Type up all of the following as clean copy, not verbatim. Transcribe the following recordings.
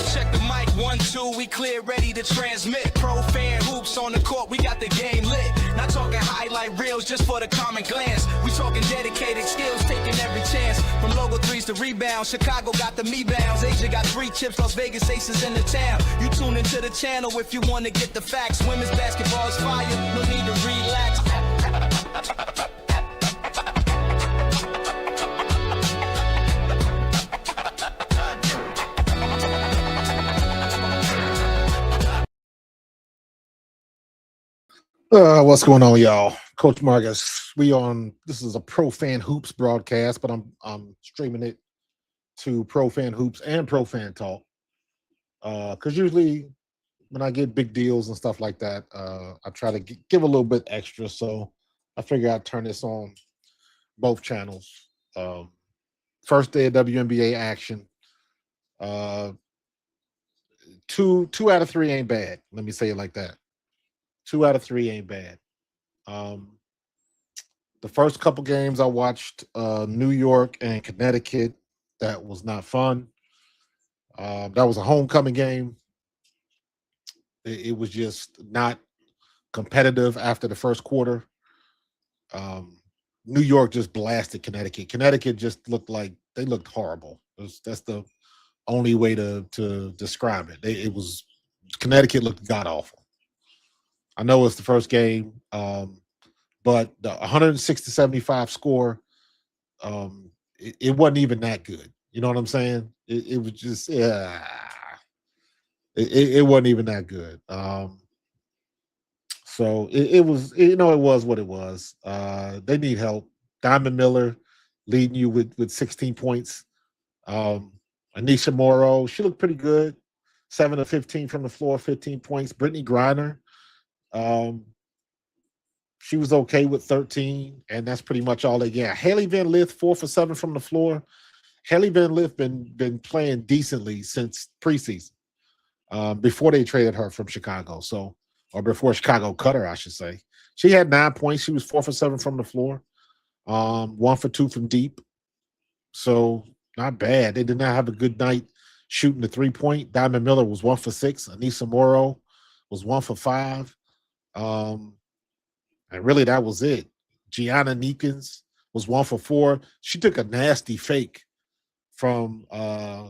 Check the mic, 1, 2, we clear, ready to transmit. Pro fan hoops on the court, we got the game lit. Not talking highlight reels just for the common glance. We talking dedicated skills, taking every chance. From logo threes to rebounds, Chicago got the me bounds. Asia got 3 chips, Las Vegas Aces in the town. You tune into the channel if you want to get the facts. Women's basketball is fire, no need to relax. What's going on, y'all? Coach Marcus. This is a Pro Fan Hoops broadcast, but I'm streaming it to Pro Fan Hoops and Pro Fan Talk. Because usually when I get big deals and stuff like that, I try to give a little bit extra. So I figure I'd turn this on both channels. First day of WNBA action. 2 out of 3 ain't bad. Let me say it like that. 2 out of 3 ain't bad. The first couple games I watched, New York and Connecticut, that was not fun. That was a homecoming game. It was just not competitive after the first quarter. New York just blasted Connecticut. Connecticut just looked like they looked horrible. That's the only way to describe it. Connecticut looked god awful. I know it's the first game, but the 160-75 score, it wasn't even that good. You know what I'm saying? It was just, it wasn't even that good. So it was, it was what it was. They need help. Diamond Miller leading you with 16 points. Anisha Morrow, she looked pretty good. 7 of 15 from the floor, 15 points. Brittany Griner, she was okay with 13, and that's pretty much all they get. Haley Van Lith, 4 for 7 from the floor. Haley Van Lith been playing decently since preseason, before they traded her from Chicago. So, or before Chicago cut her, I should say. She had 9 points. She was 4 for 7 from the floor, 1 for 2 from deep. So not bad. They did not have a good night shooting the 3-point. Diamond Miller was 1 for 6. Anissa Morrow was 1 for 5. And really that was it. Gianna Neekins was 1 for 4. She took a nasty fake from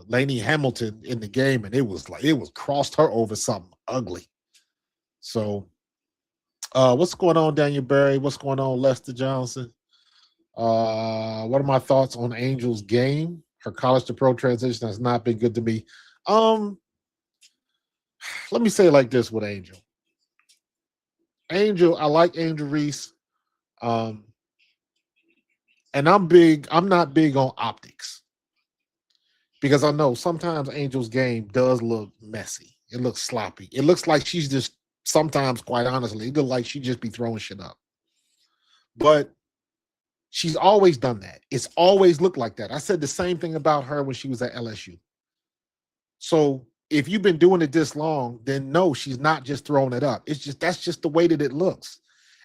Lainey Hamilton in the game, and it was crossed her over something ugly. So what's going on, Daniel Berry? What's going on, Lester Johnson? What are my thoughts on Angel's game? Her college to pro transition has not been good to me. Let me say it like this with Angel. I like Angel Reese. And I'm not big on optics, because I know sometimes Angel's game does look messy. It looks sloppy. It looks like she's just, sometimes, quite honestly, it looks like she just be throwing shit up. But she's always done that. It's always looked like that. I said the same thing about her when she was at LSU. So if you've been doing it this long, then no, she's not just throwing it up. That's just the way that it looks.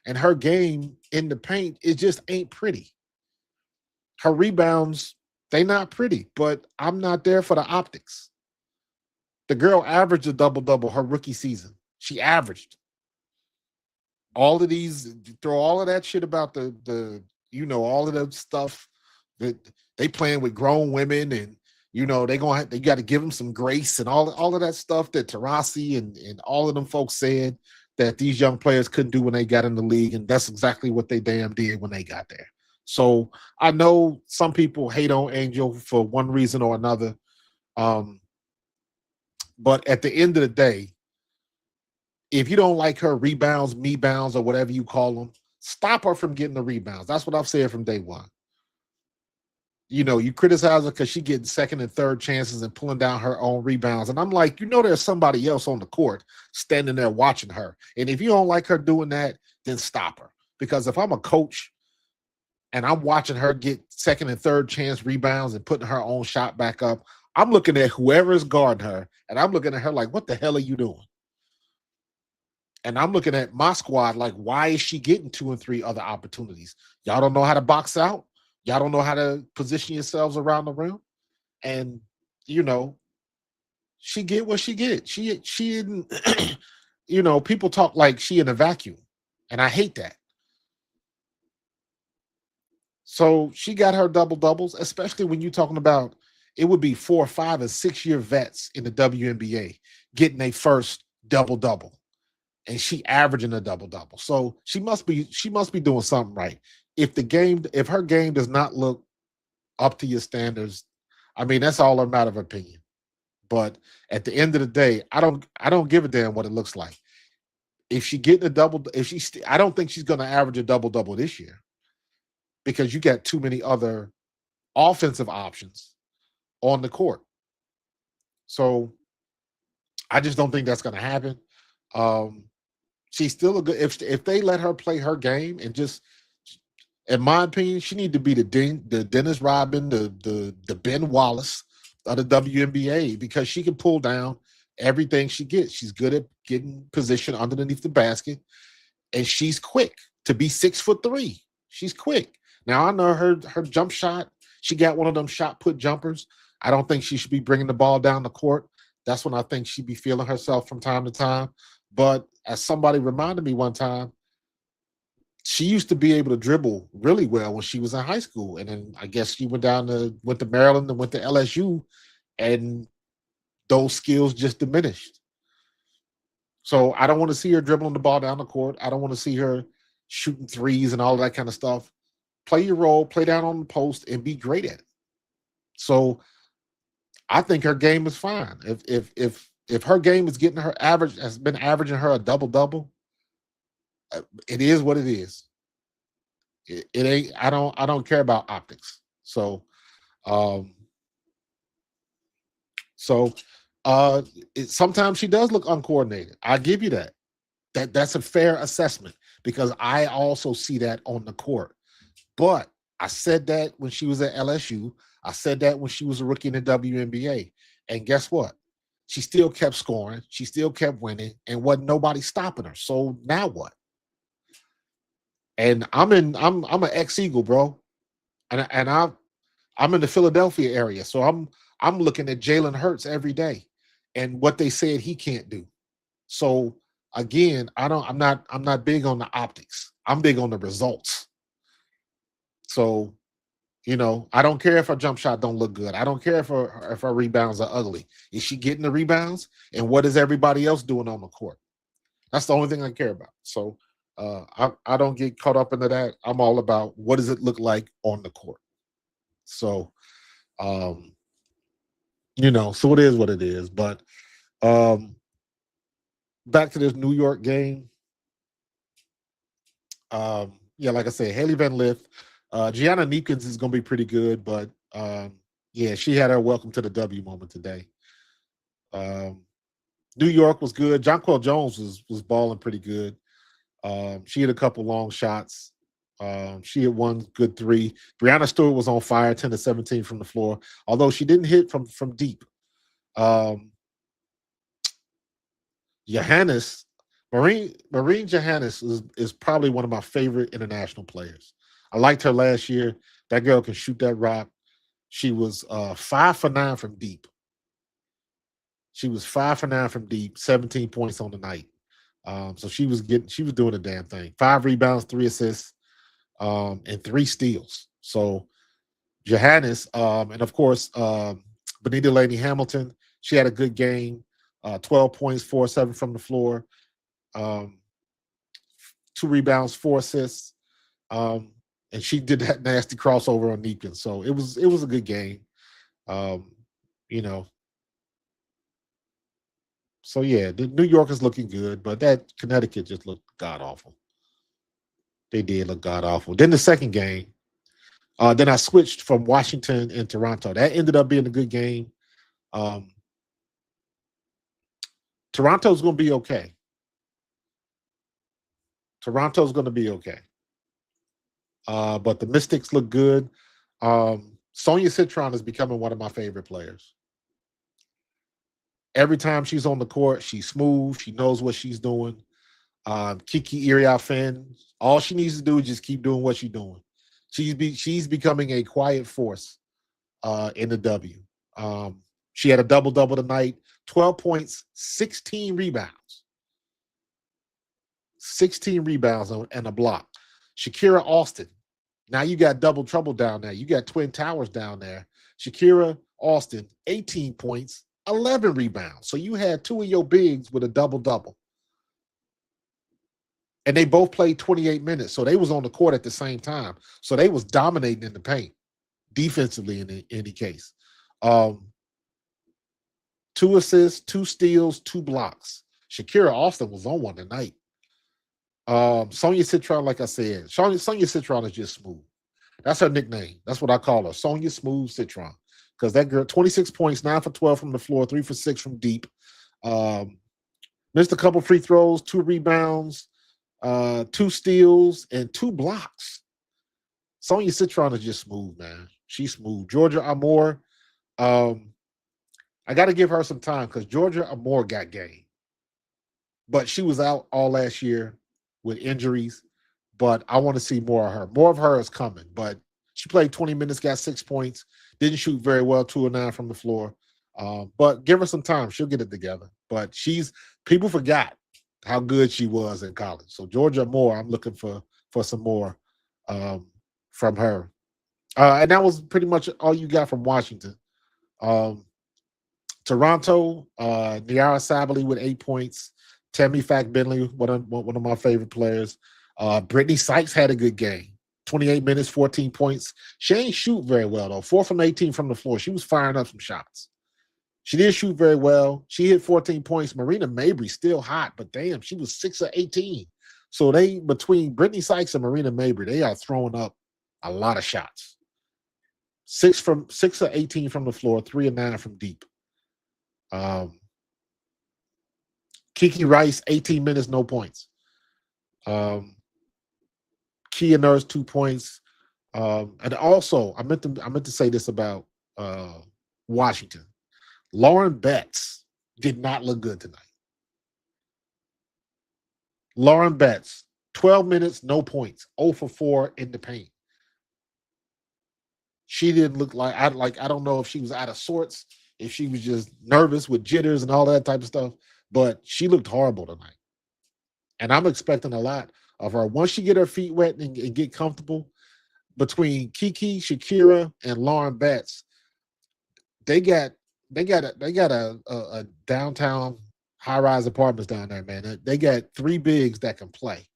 And her game in the paint, it just ain't pretty. Her rebounds, they not pretty, but I'm not there for the optics. The girl averaged a double-double her rookie season. She averaged. All of these, throw all of that shit about the all of that stuff that they playing with grown women, and they got to give them some grace and all of that stuff that Tarasi and all of them folks said that these young players couldn't do when they got in the league, and that's exactly what they damn did when they got there. So I know some people hate on Angel for one reason or another, but at the end of the day, if you don't like her rebounds, me-bounds, or whatever you call them, stop her from getting the rebounds. That's what I've said from day one. You criticize her because she getting second and third chances and pulling down her own rebounds. And I'm like, there's somebody else on the court standing there watching her. And if you don't like her doing that, then stop her. Because if I'm a coach and I'm watching her get second and third chance rebounds and putting her own shot back up, I'm looking at whoever is guarding her, and I'm looking at her like, what the hell are you doing? And I'm looking at my squad like, why is she getting 2 and 3 other opportunities? Y'all don't know how to box out? Y'all don't know how to position yourselves around the rim? And, She get what she get. She didn't, people talk like she in a vacuum, and I hate that. So she got her double doubles, especially when you're talking about it would be 4, 5, and 6 year vets in the WNBA getting a first double double, and she averaging a double double. So she must be doing something right. If her game does not look up to your standards, I mean that's all a matter of opinion. But at the end of the day, I don't give a damn what it looks like. If she getting a double, if she, I don't think she's going to average a double double this year because you got too many other offensive options on the court. So I just don't think that's going to happen. Um, she's still a good if they let her play her game and just, in my opinion, she need to be the Dennis Rodman, the Ben Wallace of the WNBA because she can pull down everything she gets. She's good at getting position underneath the basket, and she's quick to be 6'3". She's quick. Now I know her jump shot. She got one of them shot put jumpers. I don't think she should be bringing the ball down the court. That's when I think she'd be feeling herself from time to time. But as somebody reminded me one time, she used to be able to dribble really well when she was in high school, and then I guess she went to Maryland and went to LSU, and those skills just diminished. So I don't want to see her dribbling the ball down the court. I don't want to see her shooting threes and all that kind of stuff. Play your role, play down on the post, and be great at it. So I think her game is fine. If her game is getting her average has been averaging her a double double, it is what it is. It ain't. I don't care about optics. Um, so sometimes she does look uncoordinated. I give you that. That's a fair assessment because I also see that on the court. But I said that when she was at LSU. I said that when she was a rookie in the WNBA. And guess what? She still kept scoring. She still kept winning, and wasn't nobody stopping her. So now what? And I'm an ex-Eagle, bro. And I'm in the Philadelphia area. So I'm looking at Jalen Hurts every day and what they said he can't do. So again, I'm not big on the optics. I'm big on the results. So, I don't care if her jump shot don't look good. I don't care if her rebounds are ugly. Is she getting the rebounds? And what is everybody else doing on the court? That's the only thing I care about. So I don't get caught up into that. I'm all about what does it look like on the court. So um, so it is what it is. But um back to this New York game. Yeah, like I said, Haley Van Lith, Gianna Neekins is gonna be pretty good, but yeah, she had her welcome to the W moment today. Um, New York was good. Jonquel Jones was balling pretty good. She had a couple long shots. She had one good three. Brianna Stewart was on fire, 10 to 17 from the floor, although she didn't hit from deep. Um, Johannes, Marine Johannes is probably one of my favorite international players. I liked her last year. That girl can shoot that rock. She was 5 for 9 from deep. She was 5 for 9 from deep, 17 points on the night. So she was doing a damn thing. 5 rebounds, 3 assists, and 3 steals. So Johannes, and of course, Benita Laney Hamilton, she had a good game. 12 points, 4-7 from the floor, um, 2 rebounds, 4 assists, and she did that nasty crossover on Neepkin. So it was a good game. Um, you know, so yeah, the New York is looking good, but that Connecticut just looked god awful. They did look god awful. Then the second game, then I switched from Washington and Toronto. That ended up being a good game. Um, Toronto's going to be okay. Toronto's going to be okay. But the Mystics look good. Sonia Citron is becoming one of my favorite players. Every time she's on the court, she's smooth. She knows what she's doing. Kiki Iriafen, all she needs to do is just keep doing what she's doing. She's becoming a quiet force in the W. Um, She had a double-double tonight, 12 points, 16 rebounds. 16 rebounds and a block. Shakira Austin. Now you got double trouble down there. You got Twin Towers down there. Shakira Austin, 18 points, 11 rebounds. So you had two of your bigs with a double-double. And they both played 28 minutes. So they was on the court at the same time. So they was dominating in the paint, defensively in any case. 2 assists, 2 steals, 2 blocks. Shakira Austin was on one tonight. Sonia Citron, like I said, Sonia Citron is just smooth. That's her nickname. That's what I call her, Sonia Smooth Citron. Because that girl, 26 points, 9 for 12 from the floor, 3 for 6 from deep. Missed a couple free throws, 2 rebounds, 2 steals, and 2 blocks. Sonia Citron is just smooth, man. She's smooth. Georgia Amore, I got to give her some time because Georgia Amore got game. But she was out all last year with injuries. But I want to see more of her. More of her is coming. But she played 20 minutes, got 6 points. Didn't shoot very well, 2 of 9 from the floor. But give her some time. She'll get it together. But people forgot how good she was in college. So Georgia Amore, I'm looking for some more from her. And that was pretty much all you got from Washington. Toronto, Niara Sabally with 8 points. Tammy Fack-Bentley, one of my favorite players. Brittany Sykes had a good game. 28 minutes, 14 points. She ain't shoot very well, though. 4 from 18 from the floor. She was firing up some shots. She didn't shoot very well. She hit 14 points. Marina Mabry still hot, but damn, she was 6 of 18. So between Brittany Sykes and Marina Mabry, they are throwing up a lot of shots. 6 of 18 from the floor, 3 of 9 from deep. Kiki Rice, 18 minutes, no points. Kia Nurse, 2 points. And also, I meant to say this about Washington. Lauren Betts did not look good tonight. Lauren Betts, 12 minutes, no points, 0 for 4 in the paint. She didn't look I don't know if she was out of sorts, if she was just nervous with jitters and all that type of stuff, but she looked horrible tonight. And I'm expecting a lot of her. Once she get her feet wet and get comfortable, between Kiki, Shakira, and Lauren Betts, they got a downtown high-rise apartments down there, man. They got 3 bigs that can play.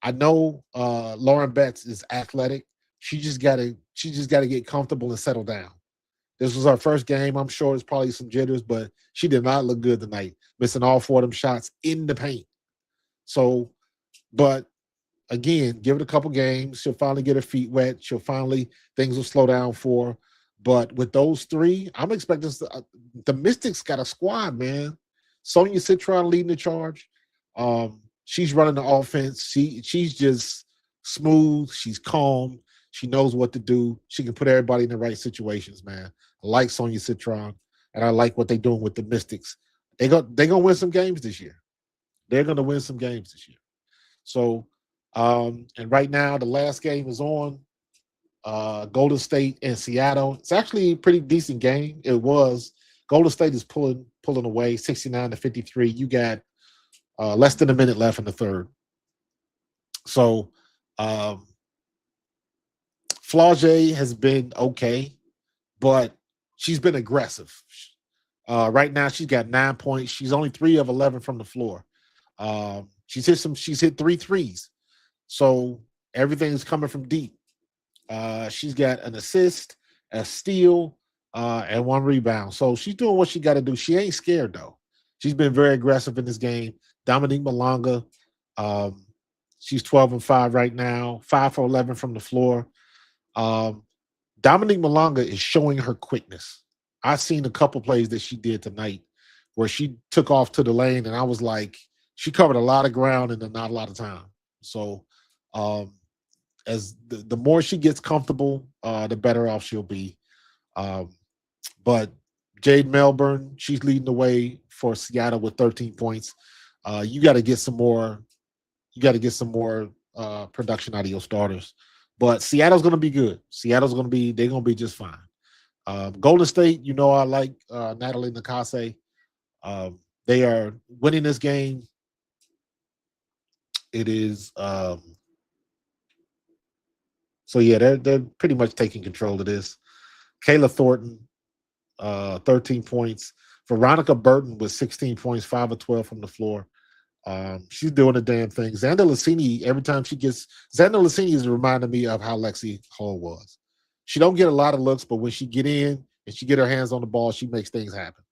I know Lauren Betts is athletic. She just gotta get comfortable and settle down. This was her first game. I'm sure it's probably some jitters, but she did not look good tonight, missing all 4 of them shots in the paint. So, but again, give it a couple games. She'll finally get her feet wet. Things will slow down for her. But with those 3, I'm expecting the Mystics got a squad, man. Sonia Citron leading the charge. She's running the offense. She's just smooth. She's calm. She knows what to do. She can put everybody in the right situations, man. I like Sonia Citron, and I like what they're doing with the Mystics. They're gonna win some games this year. They're gonna win some games this year. So, and right now the last game is on. Golden State and Seattle. It's actually a pretty decent game. It was. Golden State is pulling away 69-53. You got less than a minute left in the third. So Flau'jae has been okay, but she's been aggressive. Right now she's got 9 points. She's only 3 of 11 from the floor. She's hit 3 threes. So everything's coming from deep. She's got an assist, a steal, and 1 rebound. So she's doing what she got to do. She ain't scared, though. She's been very aggressive in this game. Dominique Malonga, she's 12 and 5 right now, 5 for 11 from the floor. Dominique Malonga is showing her quickness. I've seen a couple plays that she did tonight where she took off to the lane, and I was like, she covered a lot of ground in not a lot of time. So as the more she gets comfortable, the better off she'll be. But Jade Melbourne, she's leading the way for Seattle with 13 points. You got to get some more. You got to get some more production out of your starters. But Seattle's going to be good. They're going to be just fine. Golden State, I like Natalie Nakase. They are winning this game. It is so yeah, they're pretty much taking control of this. Kayla Thornton, 13 points. Veronica Burton with 16 points, 5 of 12 from the floor. She's doing the damn thing. Xander Lassini, every time Xander Lassini is reminding me of how Lexi Hall was. She don't get a lot of looks, but when she get in and she get her hands on the ball, she makes things happen.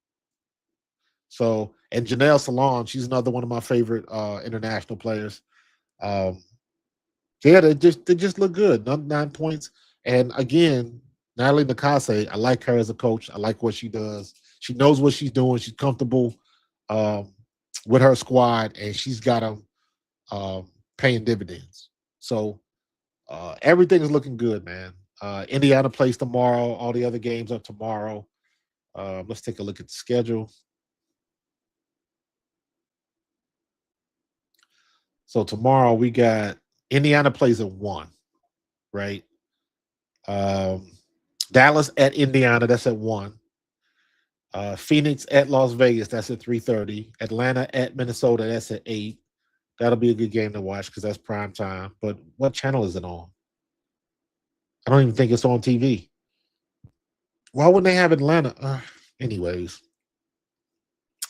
So, and Janelle Salon, she's another one of my favorite international players. Um, yeah, they just look good. 9 points. And again, Natalie Nakase, I like her as a coach. I like what she does. She knows what she's doing. She's comfortable um, with her squad, and she's got them paying dividends. So everything is looking good, man. Indiana plays tomorrow. All the other games are tomorrow. Let's take a look at the schedule. So tomorrow we got Indiana plays at 1, right? Um, Dallas at Indiana, that's at 1. Phoenix at Las Vegas, that's at 3:30. Atlanta at Minnesota, that's at 8. That'll be a good game to watch because that's prime time. But what channel is it on? I don't even think it's on TV. Why wouldn't they have Atlanta? Anyways,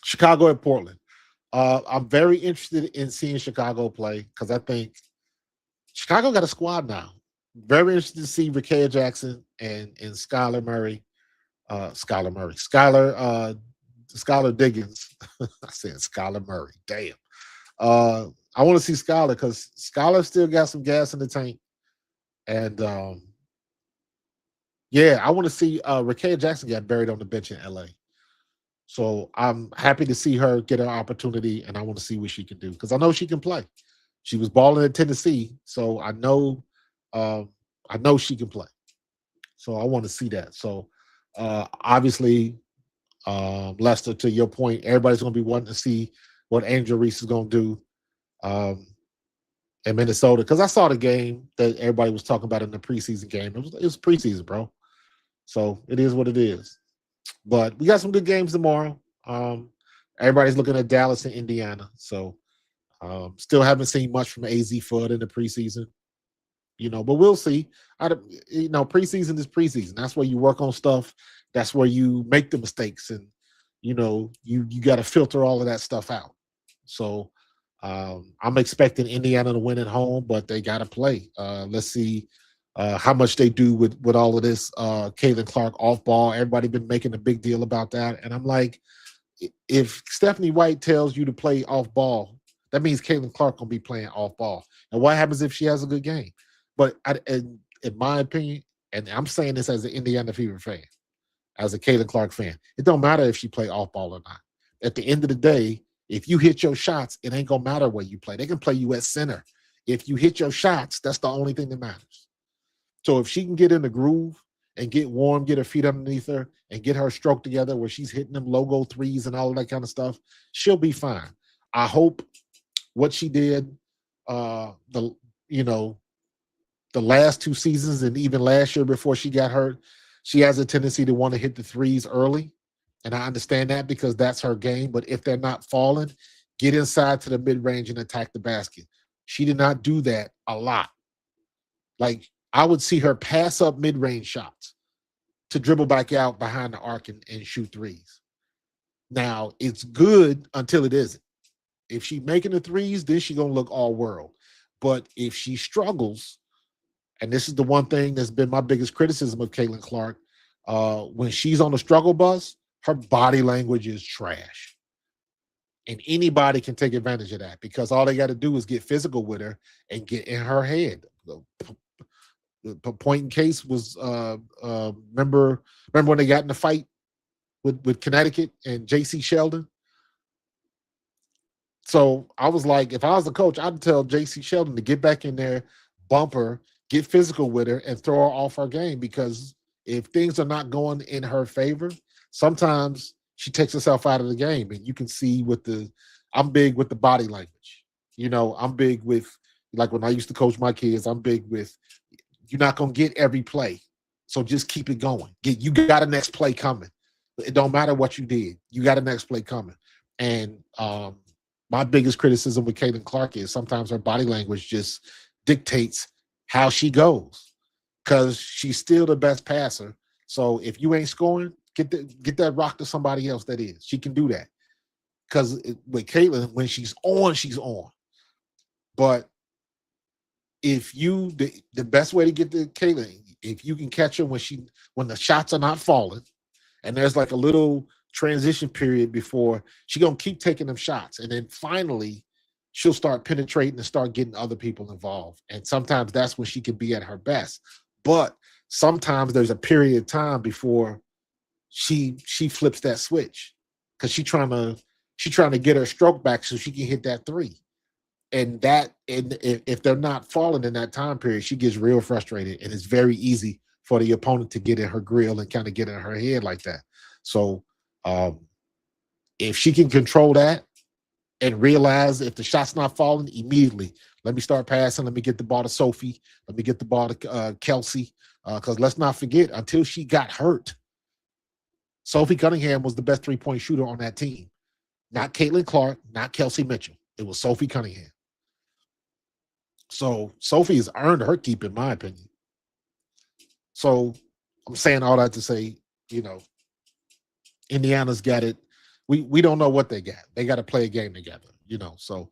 Chicago at Portland. I'm very interested in seeing Chicago play because I think Chicago got a squad now. Very interested to see Rickea Jackson and Skylar Murray. Skylar Diggins. I said Skylar Murray. Damn. I want to see Skylar because Skylar still got some gas in the tank. And yeah, I want to see Rickea Jackson got buried on the bench in LA. So I'm happy to see her get an opportunity, and I want to see what she can do because I know she can play. She was balling at Tennessee, so I know she can play. So I want to see that. So obviously, Lester, to your point, everybody's going to be wanting to see what Angel Reese is going to do in Minnesota because I saw the game that everybody was talking about in the preseason game. It was preseason, bro. So it is what it is. But we got some good games tomorrow. Everybody's looking at Dallas and Indiana. So still haven't seen much from AZ Fudd in the preseason. But we'll see. Preseason is preseason. That's where you work on stuff. That's where you make the mistakes, and you got to filter all of that stuff out. So I'm expecting Indiana to win at home, but they got to play. Let's see how much they do with all of this. Caitlin Clark off ball. Everybody been making a big deal about that, and I'm like, if Stephanie White tells you to play off ball, that means Caitlin Clark gonna be playing off ball. And what happens if she has a good game? But in my opinion, and I'm saying this as an Indiana Fever fan, as a Caitlin Clark fan, it don't matter if she play off ball or not. At the end of the day, if you hit your shots, it ain't gonna matter where you play. They can play you at center. If you hit your shots, that's the only thing that matters. So if she can get in the groove and get warm, get her feet underneath her, and get her stroke together where she's hitting them logo threes and all of that kind of stuff, she'll be fine. I hope what she did, the last 2 seasons and even last year before she got hurt, she has a tendency to want to hit the threes early. And I understand that because that's her game. But if they're not falling, get inside to the mid-range and attack the basket. She did not do that a lot. Like, I would see her pass up mid-range shots to dribble back out behind the arc and shoot threes. Now, it's good until it isn't. If she's making the threes, then she's going to look all world. But if she struggles, and this is the one thing that's been my biggest criticism of Caitlin Clark, when she's on the struggle bus, her body language is trash. And anybody can take advantage of that because all they got to do is get physical with her and get in her head. The point in case was remember when they got in the fight with Connecticut and J.C. Sheldon? So I was like, if I was the coach, I'd tell J.C. Sheldon to get back in there, bump her, get physical with her, and throw her off her game because if things are not going in her favor, sometimes she takes herself out of the game. And you can see I'm big with the body language. I'm big with, like when I used to coach my kids, I'm big with, you're not going to get every play. So just keep it going. You got a next play coming. It don't matter what you did. You got a next play coming. And my biggest criticism with Caitlin Clark is sometimes her body language just dictates how she goes because she's still the best passer. So if you ain't scoring, get that rock to somebody else that is. She can do that. Because with Caitlin, when she's on, she's on. But if you the best way to get to Caitlin, if you can catch her when the shots are not falling, and there's like a little transition period before she gonna keep taking them shots, and then finally she'll start penetrating and start getting other people involved. And sometimes that's when she can be at her best. But sometimes there's a period of time before she flips that switch because she's trying to get her stroke back so she can hit that three. And if they're not falling in that time period, she gets real frustrated, and it's very easy for the opponent to get in her grill and kind of get in her head like that. So if she can control that and realize if the shot's not falling immediately, let me start passing. Let me get the ball to Sophie. Let me get the ball to Kelsey. Because let's not forget, until she got hurt, Sophie Cunningham was the best three-point shooter on that team. Not Caitlin Clark, not Kelsey Mitchell. It was Sophie Cunningham. So Sophie has earned her keep, in my opinion. So I'm saying all that to say, Indiana's got it. We don't know what they got. They got to play a game together, So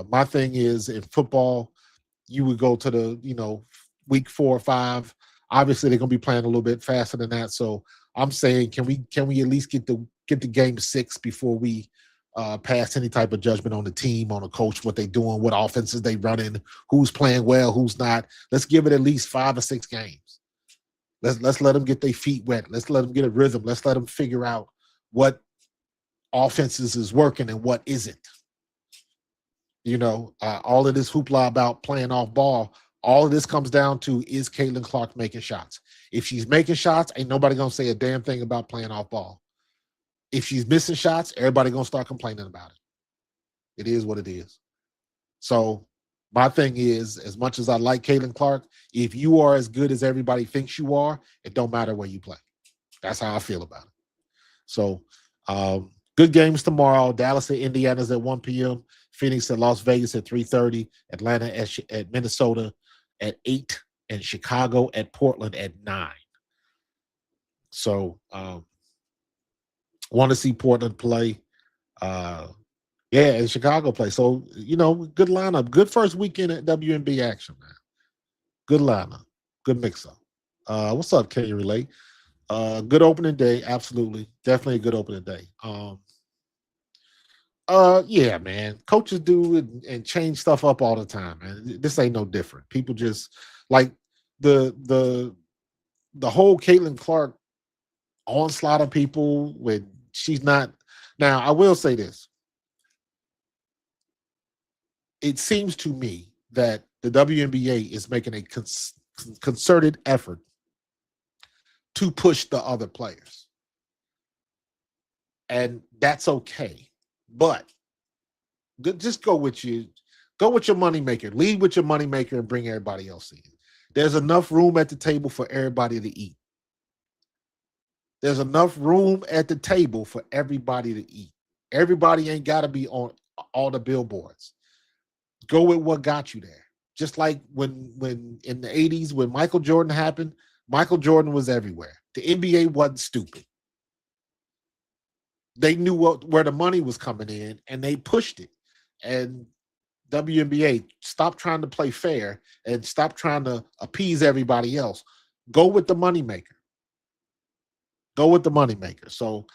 my thing is, in football, you would go to the, week 4 or 5. Obviously, they're going to be playing a little bit faster than that. So I'm saying, can we at least get the game 6 before we pass any type of judgment on the team, on the coach, what they doing, what offenses they running, who's playing well, who's not. Let's give it at least 5 or 6 games. Let's let them get their feet wet. Let's let them get a rhythm. Let's let them figure out what offenses is working and what isn't. All of this hoopla about playing off ball, all of this comes down to, is Caitlin Clark making shots? If she's making shots, ain't nobody going to say a damn thing about playing off ball. If she's missing shots, everybody going to start complaining about it. It is what it is. So my thing is, as much as I like Caitlin Clark, if you are as good as everybody thinks you are, it don't matter where you play. That's how I feel about it. So good games tomorrow. Dallas at Indiana's at 1 p.m. Phoenix at Las Vegas at 3:30. Atlanta at Minnesota at 8. And Chicago at Portland at 9. So want to see Portland play. And Chicago play. So, good lineup. Good first weekend at WNBA action, man. Good lineup. Good mix-up. What's up, Can You Relate? Good opening day. Absolutely. Definitely a good opening day. Yeah, man. Coaches do and change stuff up all the time, man. This ain't no different. People just like the whole Caitlin Clark onslaught of people when she's not. Now, I will say this. It seems to me that the WNBA is making a concerted effort to push the other players. And that's okay. But just go with your moneymaker. Lead with your moneymaker and bring everybody else in. There's enough room at the table for everybody to eat. There's enough room at the table for everybody to eat. Everybody ain't got to be on all the billboards. Go with what got you there. Just like when in the 80s, when Michael Jordan happened, Michael Jordan was everywhere. The NBA wasn't stupid. They knew where the money was coming in, and they pushed it. And WNBA, stop trying to play fair and stop trying to appease everybody else. Go with the moneymaker. Go with the moneymaker. So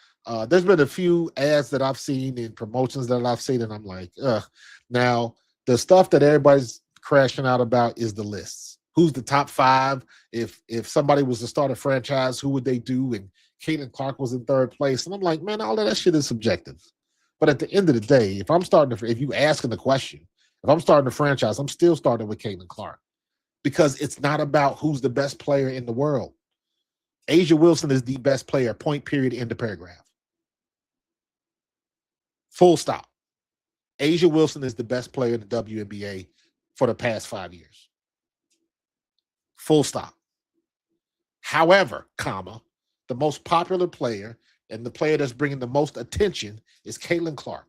there's been a few ads that I've seen in promotions that I've seen, and I'm like, ugh. Now, the stuff that everybody's crashing out about is the lists. Who's the top 5? If somebody was to start a franchise, who would they do? And Caitlin Clark was in 3rd place. And I'm like, man, all of that shit is subjective. But at the end of the day, if you asking the question, if I'm starting a franchise, I'm still starting with Caitlin Clark. Because it's not about who's the best player in the world. Asia Wilson is the best player, point, period, end of paragraph. Full stop. Asia Wilson is the best player in the WNBA for the past 5 years. Full stop. However, comma, the most popular player and the player that's bringing the most attention is Caitlin Clark.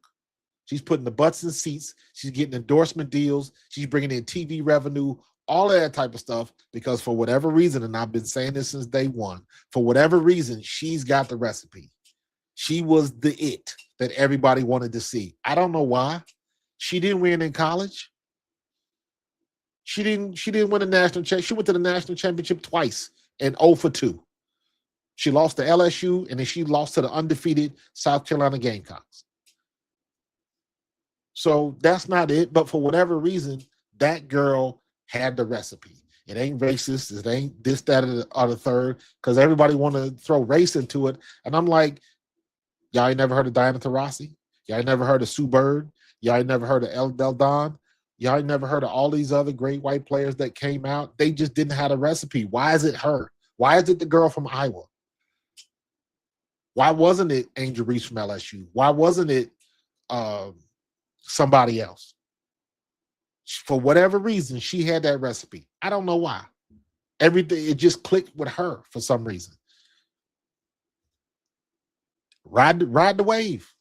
She's putting the butts in seats. She's getting endorsement deals. She's bringing in TV revenue, all of that type of stuff. Because for whatever reason, and I've been saying this since day one, for whatever reason, she's got the recipe. She was the it that everybody wanted to see. I don't know why. She didn't win in college. She didn't win a national championship. She went to the national championship twice and 0 for 2. She lost to LSU and then she lost to the undefeated South Carolina Gamecocks. So that's not it. But for whatever reason, that girl had the recipe. It ain't racist. It ain't this, that, or the third. Because everybody want to throw race into it. And I'm like, y'all ain't never heard of Diana Taurasi? Y'all ain't never heard of Sue Bird? Y'all ain't never heard of El Del Don? Y'all ain't never heard of all these other great white players that came out? They just didn't have a recipe. Why is it her? Why is it the girl from Iowa? Why wasn't it Angel Reese from LSU? Why wasn't it somebody else? For whatever reason, she had that recipe. I don't know why. Everything, it just clicked with her for some reason. Ride the wave.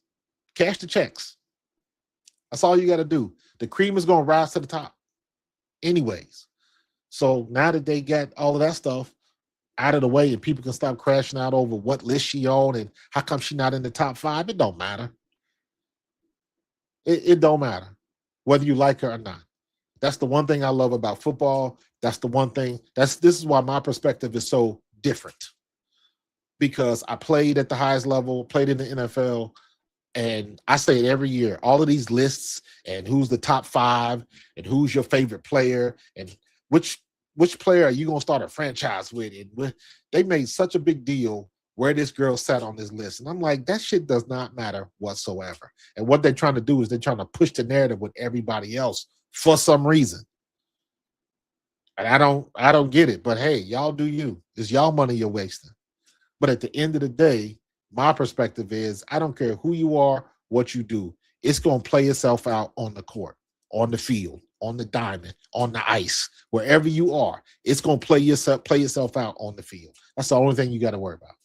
Cash the checks. That's all you got to do. The cream is going to rise to the top anyways. So now that they got all of that stuff out of the way and people can stop crashing out over what list she on and how come she not in the top 5, it don't matter. It don't matter whether you like her or not. That's the one thing I love about football. That's the one thing. This is why my perspective is so different. Because I played at the highest level, played in the NFL, and I say it every year. All of these lists and who's the top 5 and who's your favorite player and which player are you going to start a franchise with? And they made such a big deal where this girl sat on this list. And I'm like, that shit does not matter whatsoever. And what they're trying to do is they're trying to push the narrative with everybody else for some reason. And I don't get it. But hey, y'all do you. It's y'all money you're wasting. But at the end of the day, my perspective is I don't care who you are, what you do. It's going to play itself out on the court, on the field, on the diamond, on the ice, wherever you are. It's going to play itself out on the field. That's the only thing you got to worry about.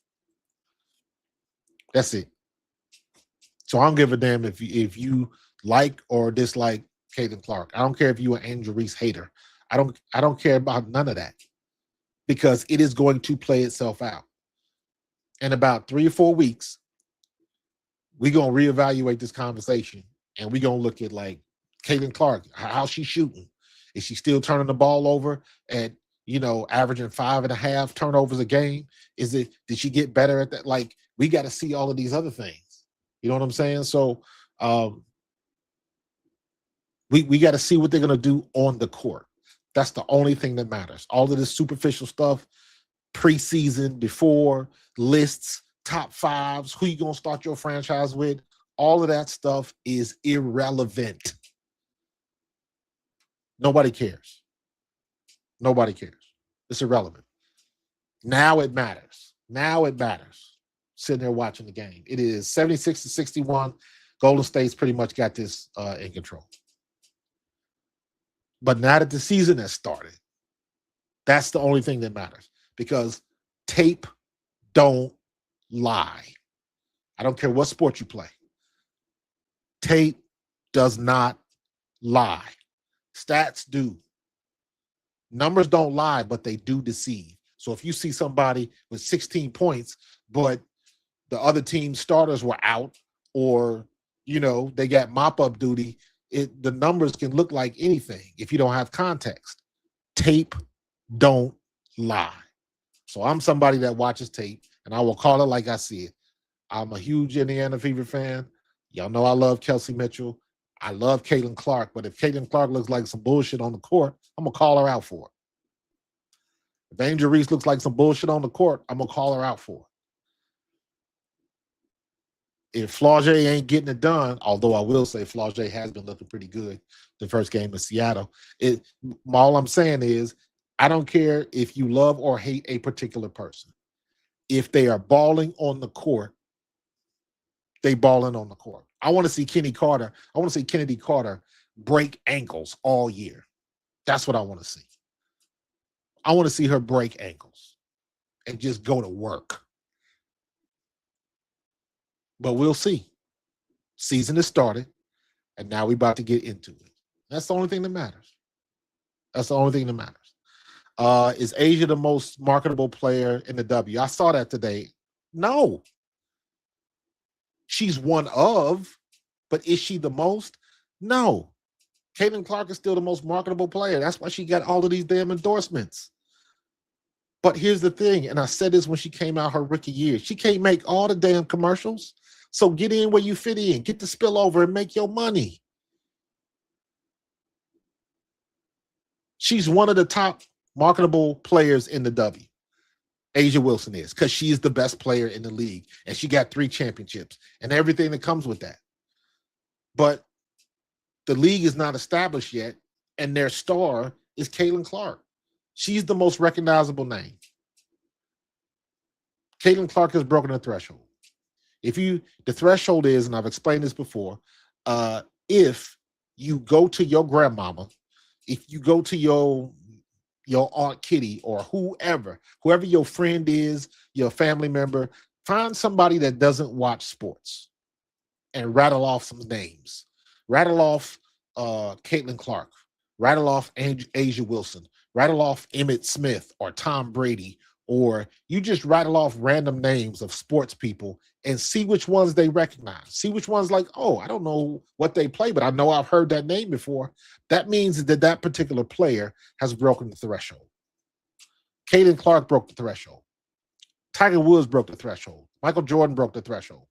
That's it. So I don't give a damn if you like or dislike Caitlin Clark. I don't care if you're an Angel Reese hater. I don't care about none of that because it is going to play itself out. In about 3 or 4 weeks, we're going to reevaluate this conversation and we're going to look at like Caitlin Clark, how's she shooting? Is she still turning the ball over at, averaging 5.5 turnovers a game? Did she get better at that? Like, we got to see all of these other things. You know what I'm saying? So we got to see what they're going to do on the court. That's the only thing that matters. All of this superficial stuff, preseason, before, lists, top 5s, who you going to start your franchise with, all of that stuff is irrelevant. Nobody cares. Nobody cares. It's irrelevant. Now it matters. Sitting there watching the game. It is 76-61. Golden State's pretty much got this in control. But now that the season has started, that's the only thing that matters because tape don't lie. I don't care what sport you play. Tape does not lie. Stats do. Numbers don't lie, but they do deceive. So if you see somebody with 16 points, but the other team's starters were out or, they got mop-up duty, the numbers can look like anything if you don't have context. Tape don't lie. So I'm somebody that watches tape, and I will call it like I see it. I'm a huge Indiana Fever fan. Y'all know I love Kelsey Mitchell. I love Caitlin Clark, but if Caitlin Clark looks like some bullshit on the court, I'm going to call her out for it. If Angel Reese looks like some bullshit on the court, I'm going to call her out for it. If Flau'jae ain't getting it done, although I will say Flau'jae has been looking pretty good the first game in Seattle, all I'm saying is I don't care if you love or hate a particular person. If they are balling on the court, they balling on the court. I want to see Kennedy Carter break ankles all year. That's what I want to see. I want to see her break ankles. and just go to work. But we'll see. Season has started, and now we're about to get into it. That's the only thing that matters. That's the only thing that matters. Is Asia the most marketable player in the W? I saw that today. No. She's one of, but is she the most? No. Caitlin Clark is still the most marketable player. That's why she got all of these damn endorsements. But here's the thing, and I said this when she came out her rookie year. She can't make all the damn commercials. So get in where you fit in. Get the spillover and make your money. She's one of the top marketable players in the W. Asia Wilson is, because she is the best player in the league. And she got 3 championships and everything that comes with that. But the league is not established yet, and their star is Caitlin Clark. She's the most recognizable name. Caitlin Clark has broken the threshold. The threshold is, and I've explained this before, if you go to your grandmama, if you go to your Aunt Kitty or whoever your friend is, your family member, find somebody that doesn't watch sports and rattle off some names. Rattle off Caitlin Clark. Rattle off Asia Wilson. Rattle off Emmitt Smith or Tom Brady, or you just rattle off random names of sports people and see which ones they recognize. See which ones like, oh, I don't know what they play, but I know I've heard that name before. That means that that particular player has broken the threshold. Caitlin Clark broke the threshold. Tiger Woods broke the threshold. Michael Jordan broke the threshold.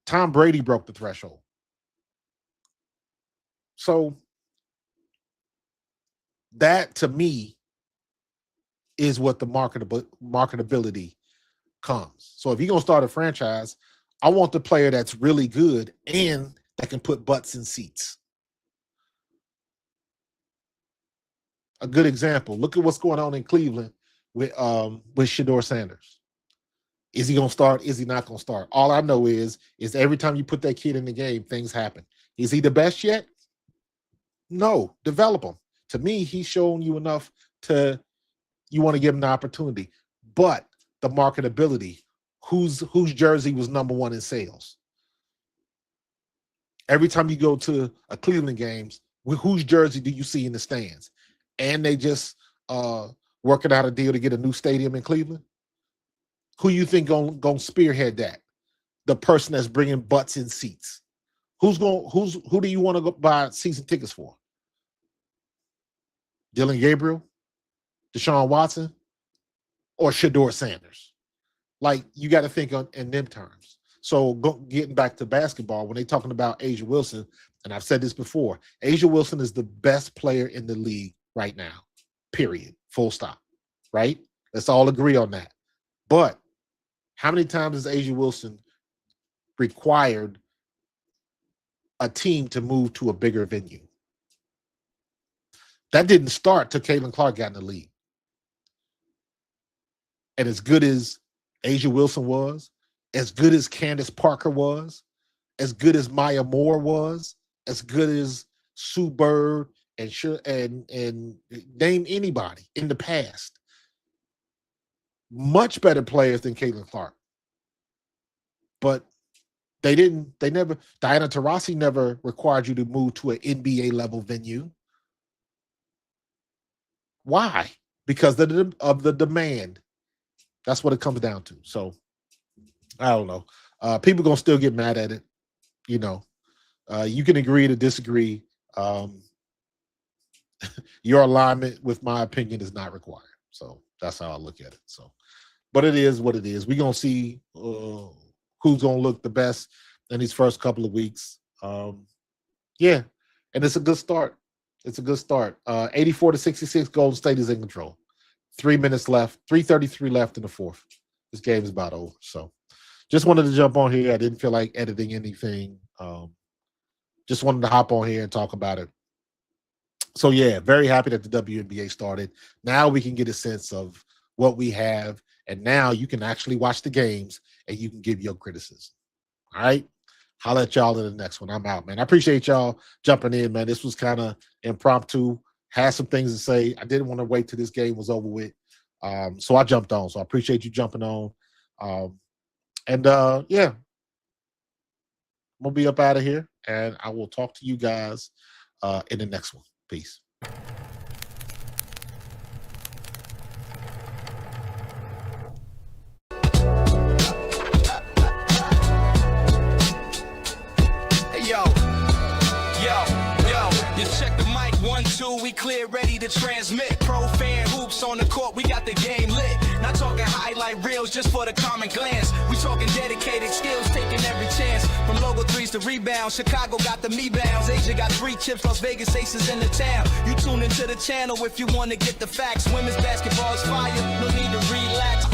Tom Brady broke the threshold. So that, to me, is what the marketability comes. So if you're going to start a franchise, I want the player that's really good and that can put butts in seats. A good example, look at what's going on in Cleveland with Shedeur Sanders. Is he going to start? Is he not going to start? All I know is every time you put that kid in the game, things happen. Is he the best yet? No, develop him. To me, he's shown you enough to, you want to give him the opportunity. But the marketability, whose jersey was number 1 in sales? Every time you go to a Cleveland games, whose jersey do you see in the stands? And they just working out a deal to get a new stadium in Cleveland. Who you think gonna spearhead that? The person that's bringing butts in seats. Who do you want to go buy season tickets for? Dylan Gabriel, Deshaun Watson, or Shedeur Sanders? Like, you got to think in them terms. So getting back to basketball, when they're talking about Asia Wilson, and I've said this before, Asia Wilson is the best player in the league right now, period, full stop, right? Let's all agree on that. But how many times has Asia Wilson required a team to move to a bigger venue? That didn't start till Caitlin Clark got in the league. And as good as Asia Wilson was, as good as Candace Parker was, as good as Maya Moore was, as good as Sue Bird and name anybody in the past, much better players than Caitlin Clark. But Diana Taurasi never required you to move to an NBA level venue. Why? Because of the demand. That's what it comes down to. So I don't know. People gonna still get mad at it. You know, you can agree to disagree. Your alignment with my opinion is not required. So that's how I look at it. So, but it is what it is. We're gonna see who's gonna look the best in these first couple of weeks. Yeah, and it's a good start. It's a good start. 84-66, Golden State is in control. 3 minutes left, 3:33 left in the fourth. This game is about over. So just wanted to jump on here. I didn't feel like editing anything. Just wanted to hop on here and talk about it. So yeah, very happy that the WNBA started. Now we can get a sense of what we have. And now you can actually watch the games and you can give your criticism. All right. Holla at y'all in the next one. I'm out, man. I appreciate y'all jumping in, man. This was kind of impromptu. Had some things to say. I didn't want to wait till this game was over with. So I jumped on. So I appreciate you jumping on. And yeah, I'm gonna be up out of here, and I will talk to you guys in the next one. Peace. Hey, yo, you check the mic, 1, 2, we clear, ready to transmit. Pro fan hoops on the court, we got the game lit. Not talking highlight reels just for the common glance. We talking dedicated skills, taking every chance. From logo threes to rebounds, Chicago got the me-bounds. Asia got 3 chips, Las Vegas aces in the town. You tune into the channel if you want to get the facts. Women's basketball is fire, no need to relax.